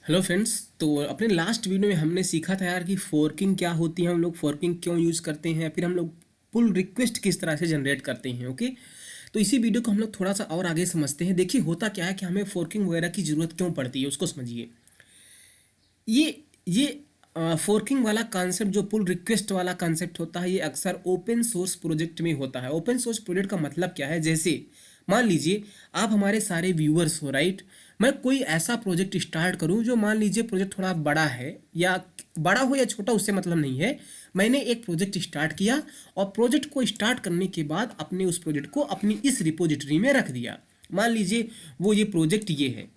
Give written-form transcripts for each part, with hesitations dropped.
Hello friends. तो अपने last video में हमने सीखा था यार कि फोर्किंग क्या होती है, हम लोग फोर्किंग क्यों यूज़ करते हैं, फिर हम लोग पुल रिक्वेस्ट किस तरह से जनरेट करते हैं। ओके, तो इसी वीडियो को हम लोग थोड़ा सा और आगे समझते हैं। देखिए होता क्या है कि हमें फोर्किंग वगैरह की ज़रूरत क्यों पड़ती है उसको समझिए। ये फोर्किंग वाला कॉन्सेप्ट जो पुल रिक्वेस्ट वाला कॉन्सेप्ट होता है, ये अक्सर ओपन सोर्स प्रोजेक्ट में होता है। ओपन सोर्स प्रोजेक्ट का मतलब क्या है? जैसे मान लीजिए आप हमारे सारे व्यूअर्स हो, राइट। मैं कोई ऐसा प्रोजेक्ट स्टार्ट करूं जो मान लीजिए प्रोजेक्ट थोड़ा बड़ा है, या बड़ा हो या छोटा उससे मतलब नहीं है। मैंने एक प्रोजेक्ट स्टार्ट किया और प्रोजेक्ट को स्टार्ट करने के बाद अपने उस प्रोजेक्ट को अपनी इस रिपोजिटरी में रख दिया। मान लीजिए वो ये प्रोजेक्ट ये है,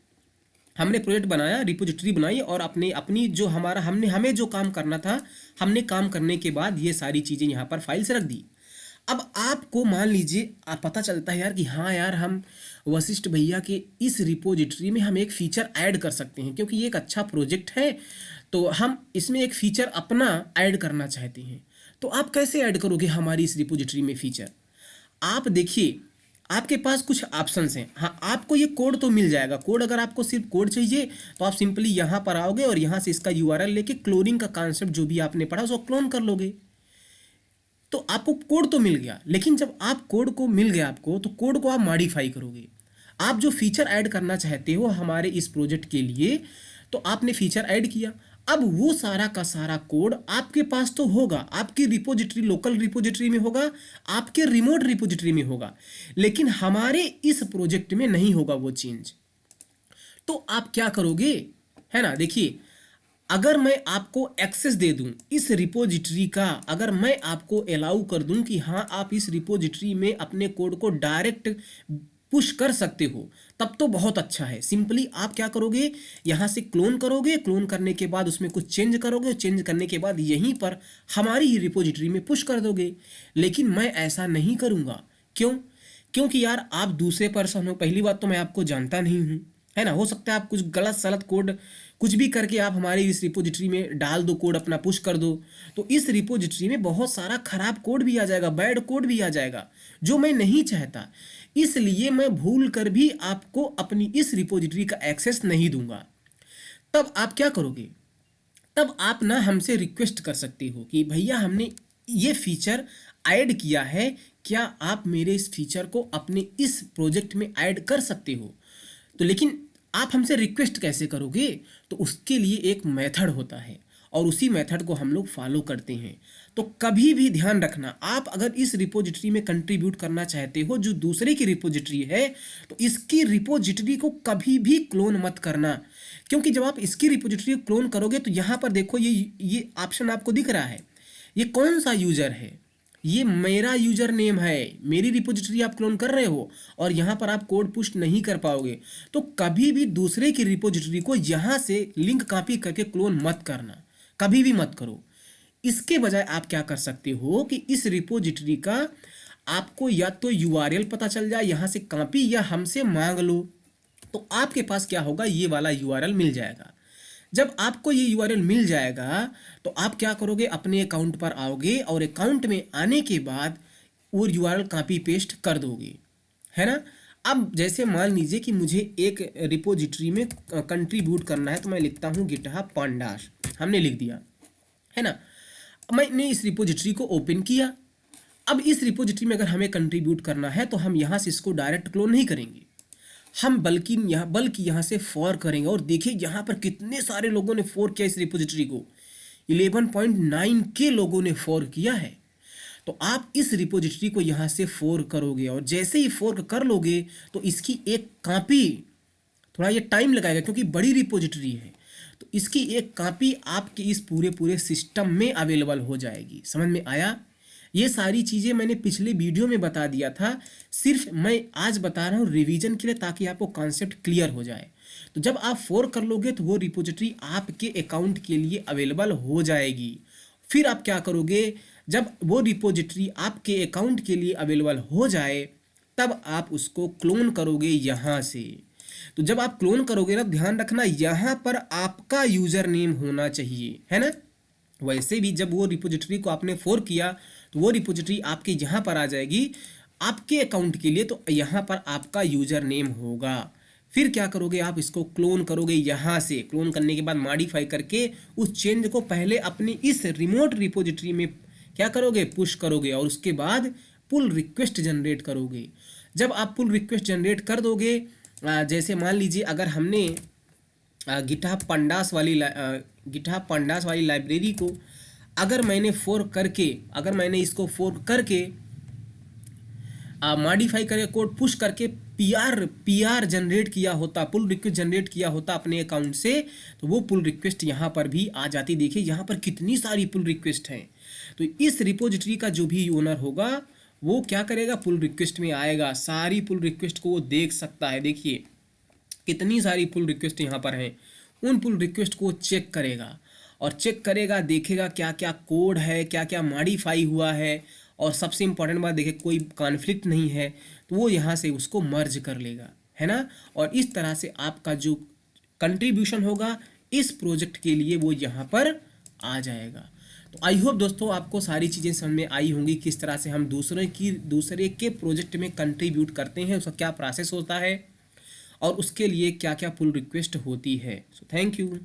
हमने प्रोजेक्ट बनाया, रिपोजिटरी बनाई और अपने अपनी जो हमारा हमने हमें जो काम करना था, हमने काम करने के बाद ये सारी चीज़ें यहाँ पर फाइल्स रख दी। अब आपको मान लीजिए पता चलता है यार कि हाँ यार, हम वशिष्ठ भैया के इस रिपोजिटरी में हम एक फ़ीचर ऐड कर सकते हैं, क्योंकि ये एक अच्छा प्रोजेक्ट है तो हम इसमें एक फ़ीचर अपना ऐड करना चाहते हैं। तो आप कैसे ऐड करोगे हमारी इस रिपोजिटरी में फ़ीचर? आप देखिए, आपके पास कुछ ऑप्शंस हैं। हाँ, आपको ये कोड तो मिल जाएगा। कोड, अगर आपको सिर्फ कोड चाहिए तो आप सिंपली यहाँ पर आओगे और यहाँ से इसका यूआरएल लेके क्लोनिंग का कॉन्सेप्ट जो भी आपने पढ़ा उसको क्लोन कर लोगे। तो आपको कोड तो मिल गया, लेकिन जब आप कोड को मिल गया आपको, तो कोड को आप मॉडिफाई करोगे। आप जो फीचर ऐड करना चाहते हो हमारे इस प्रोजेक्ट के लिए, तो आपने फीचर ऐड किया। अब वो सारा का सारा कोड आपके पास तो होगा, आपकी रिपोजिटरी, लोकल रिपोजिटरी में होगा, आपके रिमोट रिपोजिटरी में होगा, लेकिन हमारे इस प्रोजेक्ट में नहीं होगा वो चेंज। तो आप क्या करोगे, है ना? देखिए, अगर मैं आपको एक्सेस दे दूं इस रिपोजिटरी का, अगर मैं आपको अलाउ कर दूं कि हाँ आप इस रिपोजिटरी में अपने कोड को डायरेक्ट पुश कर सकते हो, तब तो बहुत अच्छा है। सिंपली आप क्या करोगे, यहाँ से क्लोन करोगे, क्लोन करने के बाद उसमें कुछ चेंज करोगे, चेंज करने के बाद यहीं पर हमारी ही रिपोजिटरी में पुश कर दोगे। लेकिन मैं ऐसा नहीं करूँगा। क्यों? क्योंकि यार आप दूसरे पर्सन हो, पहली बात तो मैं आपको जानता नहीं हूँ, है ना। हो सकता है आप कुछ गलत सलत कोड कुछ भी करके आप हमारी इस रिपोजिटरी में डाल दो, कोड अपना पुश कर दो, तो इस रिपोजिटरी में बहुत सारा खराब कोड भी आ जाएगा, बैड कोड भी आ जाएगा, जो मैं नहीं चाहता। इसलिए मैं भूल कर भी आपको अपनी इस रिपोजिटरी का एक्सेस नहीं दूंगा। तब आप क्या करोगे? तब आप ना हमसे रिक्वेस्ट कर सकते हो कि भैया हमने ये फीचर ऐड किया है, क्या आप मेरे इस फीचर को अपने इस प्रोजेक्ट में ऐड कर सकते हो? तो लेकिन आप हमसे रिक्वेस्ट कैसे करोगे? तो उसके लिए एक मेथड होता है और उसी मेथड को हम लोग फॉलो करते हैं। तो कभी भी ध्यान रखना, आप अगर इस रिपोजिटरी में कंट्रीब्यूट करना चाहते हो जो दूसरे की रिपोजिटरी है, तो इसकी रिपोजिटरी को कभी भी क्लोन मत करना। क्योंकि जब आप इसकी रिपोजिटरी को क्लोन करोगे तो यहाँ पर देखो, ये ऑप्शन आपको दिख रहा है, ये कौन सा यूजर है? ये मेरा यूजर नेम है, मेरी रिपोजिटरी आप क्लोन कर रहे हो और यहाँ पर आप कोड पुश नहीं कर पाओगे। तो कभी भी दूसरे की रिपोजिटरी को यहाँ से लिंक कॉपी करके क्लोन मत करना, कभी भी मत करो। इसके बजाय आप क्या कर सकते हो कि इस रिपोजिटरी का आपको या तो यूआरएल पता चल जाए, यहाँ से कॉपी, या हमसे मांग लो, तो आपके पास क्या होगा, ये वाला यूआरएल मिल जाएगा। जब आपको ये यूआरएल मिल जाएगा तो आप क्या करोगे, अपने अकाउंट पर आओगे और अकाउंट में आने के बाद वो यूआरएल कॉपी पेस्ट कर दोगे, है ना। अब जैसे मान लीजिए कि मुझे एक रिपोजिटरी में कंट्रीब्यूट करना है, तो मैं लिखता हूँ गिटहब पांडास, हमने लिख दिया, है ना। मैंने इस रिपोजिटरी को ओपन किया। अब इस रिपोजिटरी में अगर हमें कंट्रीब्यूट करना है तो हम यहाँ से इसको डायरेक्ट क्लोन नहीं करेंगे, हम बल्कि यहाँ से फॉर करेंगे। और देखिए यहाँ पर कितने सारे लोगों ने फॉर किया इस रिपोजिटरी को, 11.9 के लोगों ने फॉर किया है। तो आप इस रिपोजिटरी को यहाँ से फॉर करोगे और जैसे ही फॉर कर लोगे तो इसकी एक कॉपी, थोड़ा ये टाइम लगाएगा क्योंकि बड़ी रिपोजिटरी है, तो इसकी एक कॉपी आपके इस पूरे पूरे सिस्टम में अवेलेबल हो जाएगी। समझ में आया? ये सारी चीज़ें मैंने पिछले वीडियो में बता दिया था, सिर्फ मैं आज बता रहा हूँ रिवीजन के लिए, ताकि आपको कॉन्सेप्ट क्लियर हो जाए। तो जब आप फॉर कर लोगे तो वो रिपोजिटरी आपके अकाउंट के लिए अवेलेबल हो जाएगी। फिर आप क्या करोगे, जब वो रिपोजिटरी आपके अकाउंट के लिए अवेलेबल हो जाए तब आप उसको क्लोन करोगे यहाँ से। तो जब आप क्लोन करोगे ना, ध्यान रखना यहाँ पर आपका यूजर नेम होना चाहिए, है ना। वैसे भी जब वो रिपोजिटरी को आपने फॉर किया तो वो रिपोजिटरी आपके यहाँ पर आ जाएगी आपके अकाउंट के लिए, तो यहाँ पर आपका यूजर नेम होगा। फिर क्या करोगे, आप इसको क्लोन करोगे, यहाँ से क्लोन करने के बाद मॉडिफाई करके उस चेंज को पहले अपने इस रिमोट रिपोजिटरी में क्या करोगे, पुश करोगे, और उसके बाद पुल रिक्वेस्ट जनरेट करोगे। जब आप पुल रिक्वेस्ट जनरेट कर दोगे, जैसे मान लीजिए अगर हमने गिटहब पंडास वाली लाइब्रेरी को अगर मैंने अगर मैंने इसको फोर्क करके मॉडिफाई करके कोड पुश करके पीआर जनरेट किया होता, पुल रिक्वेस्ट जनरेट किया होता अपने अकाउंट से, तो वो पुल रिक्वेस्ट यहाँ पर भी आ जाती। देखिए यहाँ पर कितनी सारी पुल रिक्वेस्ट हैं। तो इस रिपोजिटरी का जो भी ओनर होगा वो क्या करेगा, पुल रिक्वेस्ट में आएगा, सारी पुल रिक्वेस्ट को वो देख सकता है। देखिए कितनी सारी पुल रिक्वेस्ट यहाँ पर हैं। उन पुल रिक्वेस्ट को चेक करेगा और चेक करेगा, देखेगा क्या क्या कोड है, क्या क्या मॉडिफाई हुआ है, और सबसे इंपॉर्टेंट बात देखिए कोई कॉन्फ्लिक्ट नहीं है, तो वो यहाँ से उसको मर्ज कर लेगा, है ना। और इस तरह से आपका जो कंट्रीब्यूशन होगा इस प्रोजेक्ट के लिए वो यहाँ पर आ जाएगा। तो आई होप दोस्तों आपको सारी चीज़ें समझ में आई होंगी, किस तरह से हम दूसरे के प्रोजेक्ट में कंट्रीब्यूट करते हैं, उसका क्या प्रोसेस होता है और उसके लिए क्या क्या पुल रिक्वेस्ट होती है। So thank you.